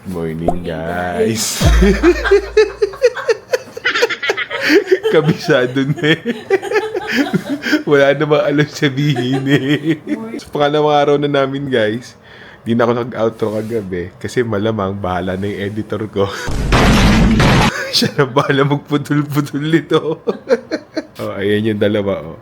Morning, guys. Kabisado na eh. Wala namang alam sabihin eh. Sa pangalawang araw na namin, guys, di na ako nag-outro kagabi kasi malamang bahala na yung editor ko. Siya na bahala magputol-putol nito. Oh, ayan yung dalawa, oh.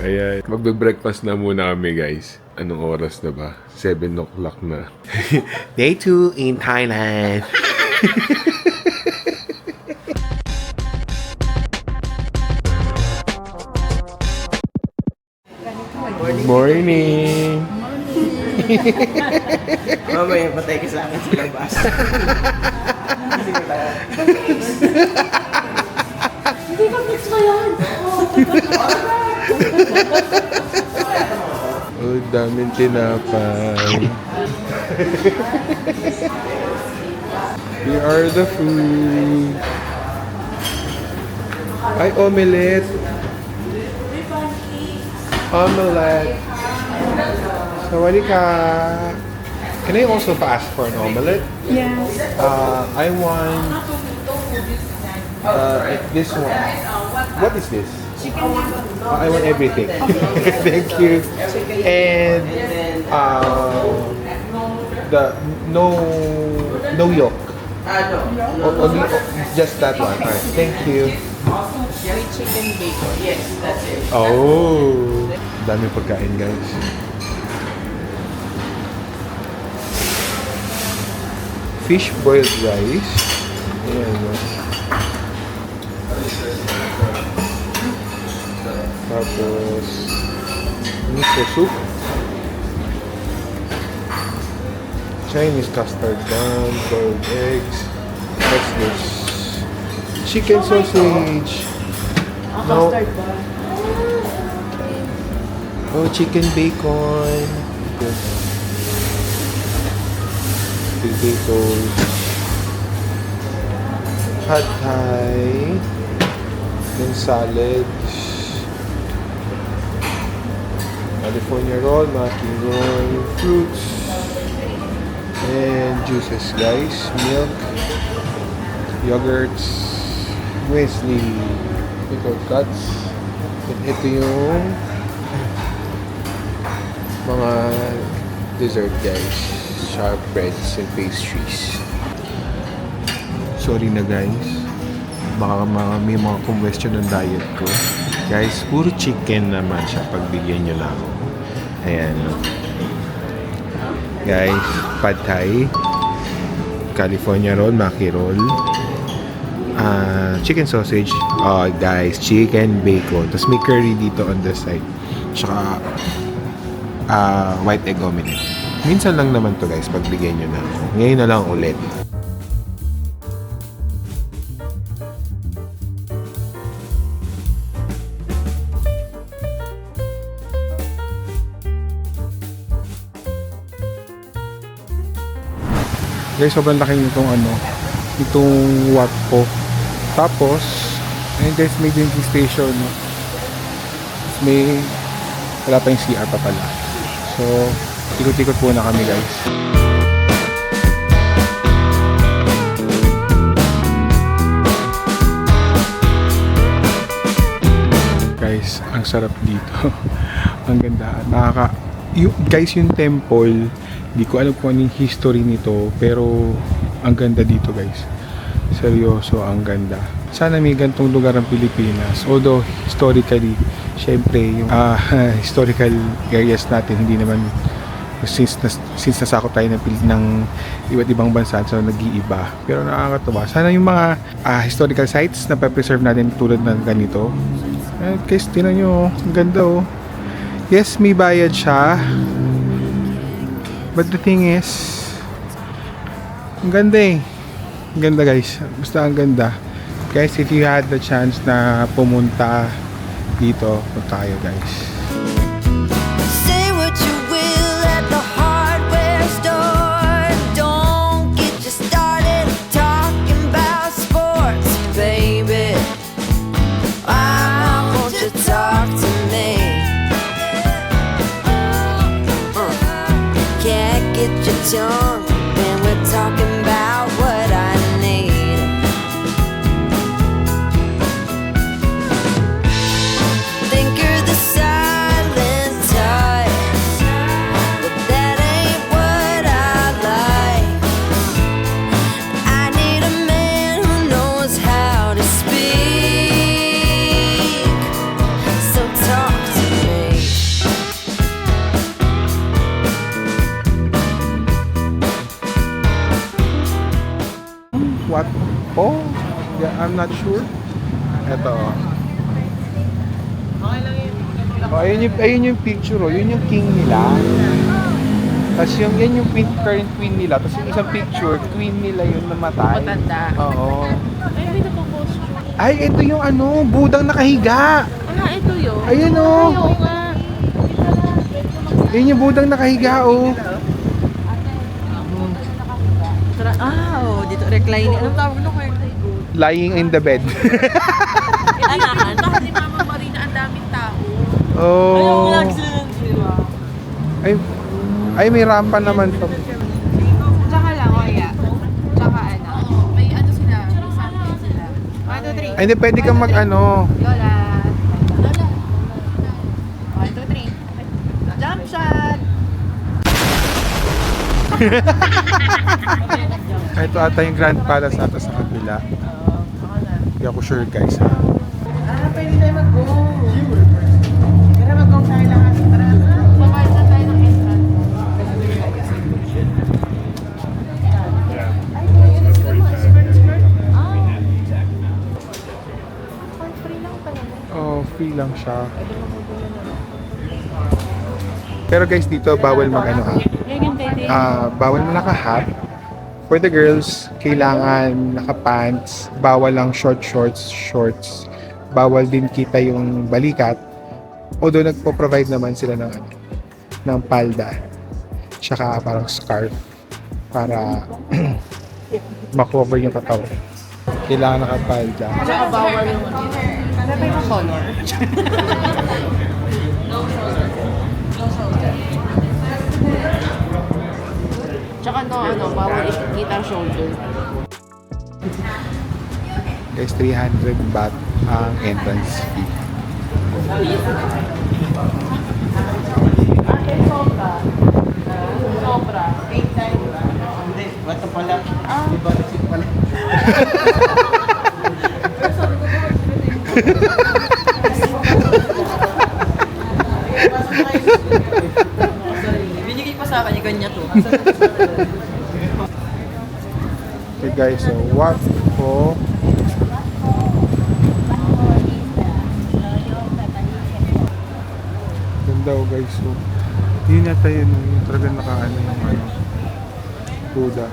Ayan. Magbe-breakfast na muna kami, guys. Anong oras na ba? 7 o'clock na. Day 2 in Thailand. Good morning. Mamaya patay ka sa akin sa labas. Hindi ka mix mo yan. Oh, daming tinapay. We are the food. Ay, omelette. Omelette. Sawadika. Can I also ask for an omelette? Yes. I want this one. What is this? I want everything. Thank you. And the no yolk. Only just that one. Alright. Thank you. With chicken bacon. Yes, that's it. Oh, dami pagkain, guys. Fish boiled rice. Ayan. Tapos miso soup. Chinese custard bun, boiled eggs. What's this? Chicken sausage. No. Oh, chicken bacon. Good. Potatoes. Pad Thai. Then salad. California roll, making roll, fruits, and juices, guys. Milk, yogurts, muesli, pickle cuts. And ito yung mga dessert, guys. Sharp breads and pastries. Sorry na, guys. Baka may mga question ng diet ko. Guys, puro chicken naman siya. Pagbigyan nyo lang. Ayan. Guys, Pad Thai, California roll, maki roll, chicken sausage. Oh, guys, chicken bacon. Tapos may curry dito on the side. Tsaka white egg omelette. Minsan lang naman to, guys, pagbigyan nyo na. Ngayon na lang ulit. Guys, sobrang laki nitong itong wok ko. Tapos, ayun guys, may drinking station. No? May, wala pa yung CR pa pala. So, ikot-ikot po na kami, guys. Guys, ang sarap dito. Ang ganda. Guys, yung temple, di ko alam kung anong history nito, pero ang ganda dito, guys. Seryoso, ang ganda. Sana may gantong lugar ang Pilipinas. Although, historically, syempre, yung historical areas natin, hindi naman, since nasakop tayo ng iba't ibang bansa, so nag-iiba. Pero nakakatuwa. Sana yung mga historical sites na pa-preserve natin tulad ng ganito. Guys, tinan nyo, ang ganda, oh. Yes, may bayad siya. But the thing is, ang ganda eh. Ang ganda, guys. Basta ang ganda. Guys, if you had the chance na pumunta dito, punta kayo, guys. Say what you will at the hardware store. Don't get you started talking about sports, baby. Why won't you talk to me? Can't get your tongue and what po? Yeah, I'm not sure. Ito. Oh, ayun yung picture, oh. Yun yung king nila. Tapos yan yung current queen nila. Tapos yung isang picture, queen nila yun namatay. Matanda. Oo. Ay, may nagpo-post. Ay, ito yung ano, budang nakahiga. Ito yun. Ayun, oh. Oo nga. Yun yung budang nakahiga, oh. Dito reclining. Anong tawag nung Lying in the bed. Anahan. Baka ni Mama Marina ang daming tao. Oh. Ay, may rampa naman to. Tsaka lang, Oya. Tsaka ano. May ano sila. May something sila. 1, 2, 3. Ay, hindi, pwede kang mag-ano. Lola. Lola. 1, 2, 3. Jump shot! Ito ata yung Grand Palace ata sa kabila. Hindi ako sure, guys, ha. Pwede tayo mag-go. Tara, mag-go tayo lahat. Tara. Babayad na tayo ng entrance. Oh, free lang siya. Pero guys, dito bawal mag-ano, ha. Bawal na naka-hat. For the girls, kailangan naka-pants. Bawal lang shorts. Bawal din kita yung balikat. Although nagpo-provide naman sila ng ano, ng palda. Tsaka parang scarf para makover yung katawan. Kailangan naka-palda. Tsaka bawal yung color. Tsaka bawal ikikita ang shoulder. Guys, 300 baht ang entrance fee. Sobra. 8 times. Hindi, bato pala. Iba na siya pala. Binigay pa sa akin yung ganyan to. Okay guys, so what po? Ganda oh guys, so yun yata yun, yung talagang nakaano yung ano, Buddha.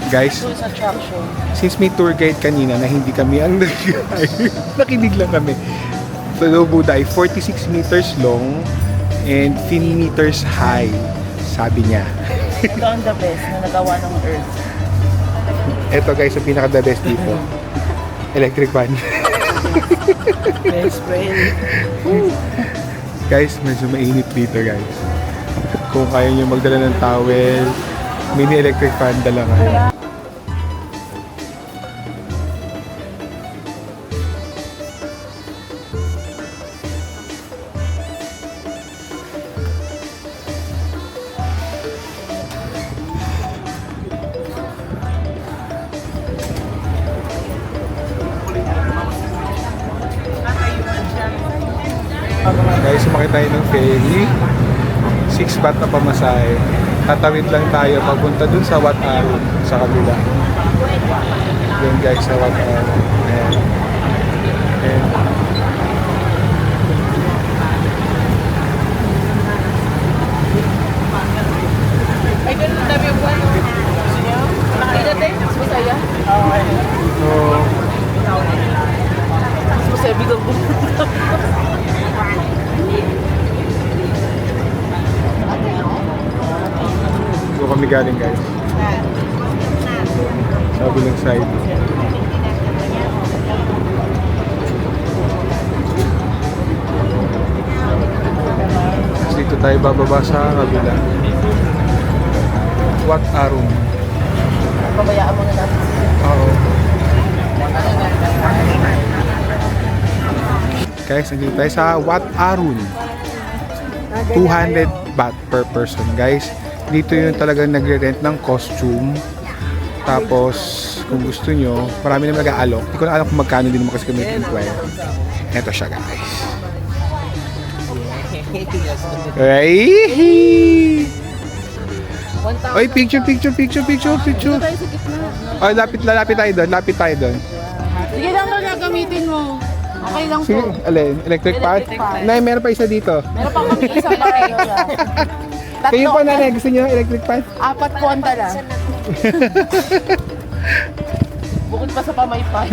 Guys, since may tour guide kanina na hindi kami ang nag-guide, nakinig lang kami. So, Buddha ay 46 meters long and 10 meters high, sabi niya. Ito ang the best na nagawa ng Earth. Ito guys, ang pinaka-the best dito. Electric fan. Best friend. Guys, medyo mainit dito guys. Kung kaya nyo magdala ng towel, mini electric fan dala kayo. Guys, sumakit tayo ng ferry. 6 baht na pamasahe. Tatawid lang tayo papunta dun sa Wat Arun sa kabila. Yun guys, sa Wat Arun. Ayan. Ayan. Ay, ganun dami yung buwan. Gusto niyo? Nakakita tayo? Mas masaya? So, Mas masaya bigang buwan. doon kami galing guys. Sa kabilang side. Tapos dito tayo bababa sa kabila. Wat Arun. Pabayaan mo na natin. Oo. Guys, nandito tayo sa Wat Arun. 200 baht per person, guys. Dito yung talagang nagre-rent ng costume. Tapos, kung gusto nyo, marami naman nag-aalok. Hindi ko na alam kung magkano din naman kasi kami inquire. Ito siya, guys. Ay! Oy, picture. Ay, lapit tayo doon. Sige lang na gagamitin mo. Okay lang Sige, po. alin? Electric pan? Nay, meron pa isa dito. Meron pa kami isang laki. Kayo pa na, gusto nyo ng electric pan? 4 konta lang. Bukod pa sa pamaypay.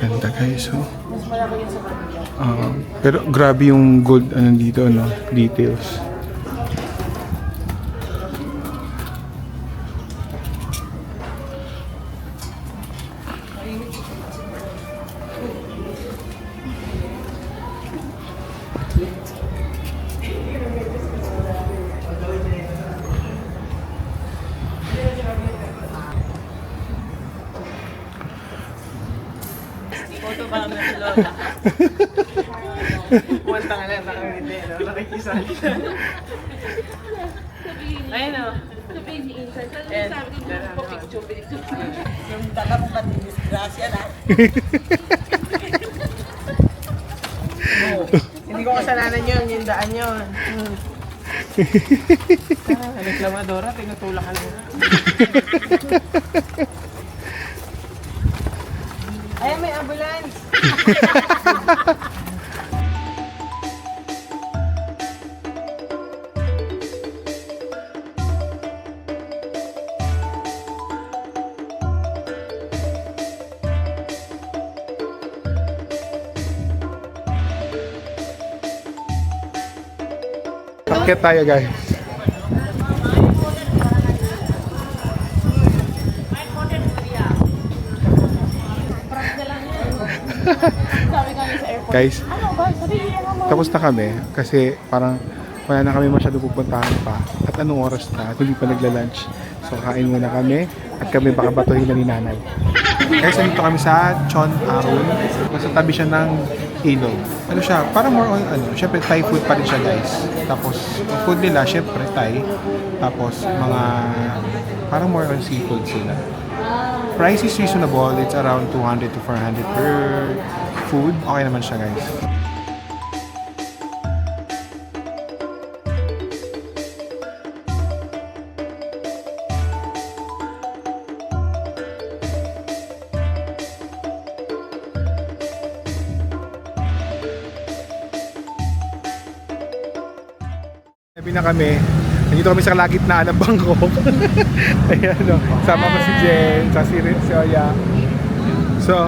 Ganda guys, oh. Pero grabe yung gold ano dito, no? Details. Photo pa lang na si Lola. Pumunta ka lang, nakangiti, no? Nakikisali. Ayun o. And, Yung dala mo ba disgrasya na? hindi ko kasalanan yun, yung daan yun. Reklamadora, tinutulak ka lang. Ay, may ambulance! Akit tayo guys. Guys, tapos na kami kasi parang wala na kami masyado pupuntahan pa at anong oras na at hindi pa nagla-lunch, so kain muna kami at kami baka batuhin na ni nanay. Guys, nandito kami sa Chon Arun, nasa tabi siya ng ilog. Ano siya, parang more on ano, syempre Thai food pa rin siya guys. Tapos ang food nila syempre Thai, tapos mga parang more on seafood sila. Price is reasonable, it's around 200 to 400 per food. Okay naman siya guys. Sabi na kami, nandito kami sa kalagitnaan ng Bangkok. Ayan, no. Sama ko si Jen, si Oya. So,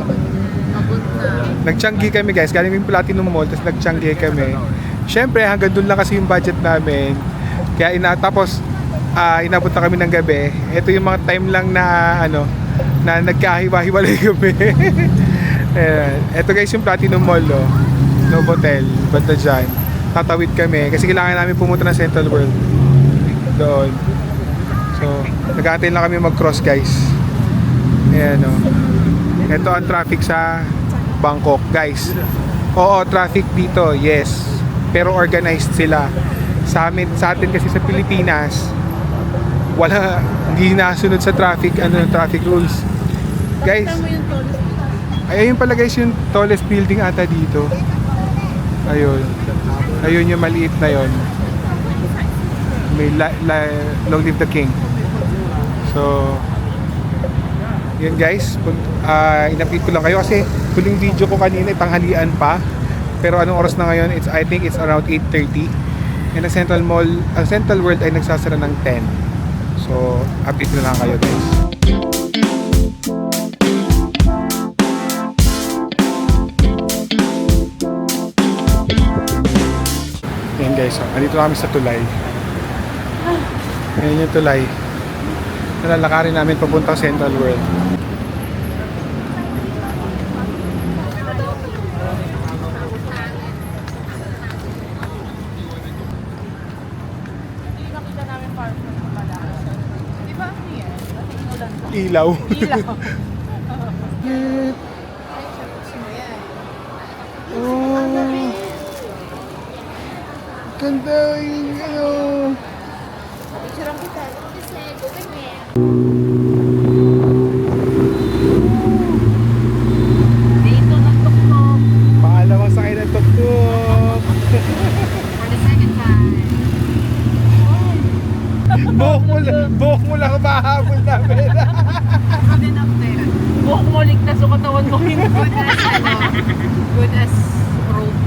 nag-Changi kami guys, galing yung Platinum Mall, tapos nag-Changi kami. Siyempre, hanggang doon lang kasi yung budget namin. Kaya tapos, inabot na kami ng gabi. Ito yung mga time lang na, na nagkahiwa-hiwalay kami. Ayan. Ito guys yung Platinum Mall, no. Novotel, banda dyan. Tatawid kami kasi kailangan namin pumunta ng Central World doon. So, nag-aantay lang kami mag-cross guys. Ayan o. Ito ang traffic sa Bangkok guys. Oo, traffic dito, yes. Pero organized sila. Sa atin kasi sa Pilipinas, hindi nasunod sa traffic rules. Guys, ayun pala guys yung tallest building ata dito. Ayun yung maliit na yon. May long live the king. So yun guys, in-update ko lang kayo kasi huling video ko kanina tanghalian pa. Pero anong oras na ngayon? I think it's around 8:30. And ang Central World ay nagsasara ng 10. So update na lang kayo guys. Ayan guys, andito kami sa tulay. Ayan yung tulay. Nalalakarin namin papunta Central World. Ilaw. Oh. Ganda yung ano. Dito nagtuktok. Paalamang sakay ng tuk-tuk. For the second time. Buhok mo lang mahabol namin. Buhok mo ligtas o katawan mo hindi. Good as rope.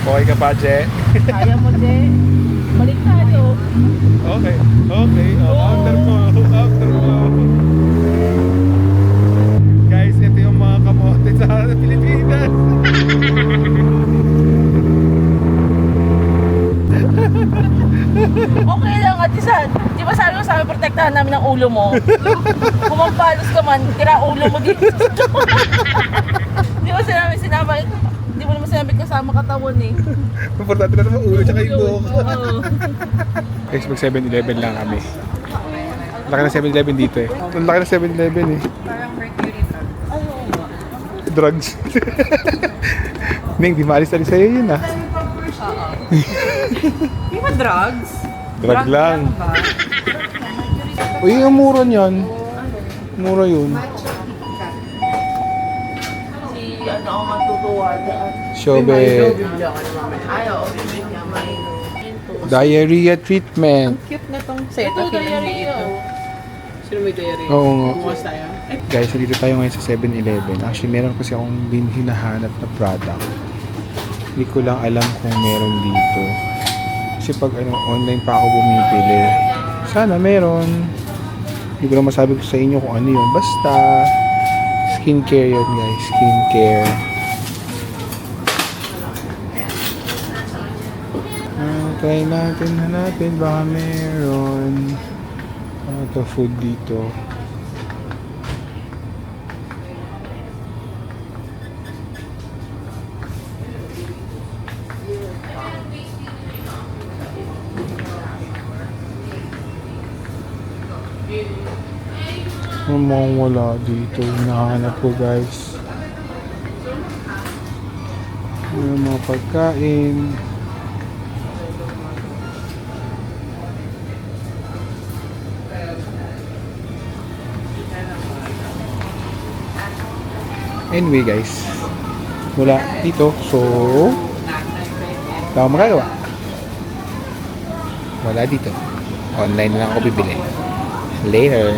Okay ka pa, Je? Kaya mo, Je. Balik tayo. Okay. After mo. Guys, ito yung mga kamote sa Pilipinas. Okay lang, Ate San. Di ba sabi mo sa amin, protektahan namin ang ulo mo? Kumampalos ka man, tira ulo mo dito. Di ba sinabi, di mo naman sinabi kasama katawan eh. Importante na naman ulo tsaka yung buhok. Oo. Guys, mag 7-Eleven lang kami. Laki ng 7-Eleven dito eh. Ang laki ng 7-Eleven eh. Parang Mercury pa. Drugs. Neng, di maalis-alis sa'yo yun ah. Di ba drugs? Drug lang. ba? Uy, ang mura niyan. Mura yun. Si ano ang matutuwa daan. Shobe. Ayaw, bibig niya may Diarrhea treatment. Cute na tong set. ito diarrhea. Sino may diarrhea? Oo nga. Bukas tayo. Guys, nandito tayo ngayon sa 7-Eleven. Actually, meron kasi akong hinahanap na product. Hindi ko lang alam kung meron dito. Kasi pag online pa ako bumibili, sana meron. Hindi ko lang masabi ko sa inyo kung ano yun. Basta, skincare yun guys. Skincare. Try natin hanapin. Baka meron. Ito food dito. Mukhang wala dito. Hinahanap ko guys. Yung mga pagkain. Anyway guys, wala dito. So, wala akong magagawa. Wala dito. Online na lang ako bibili. Later.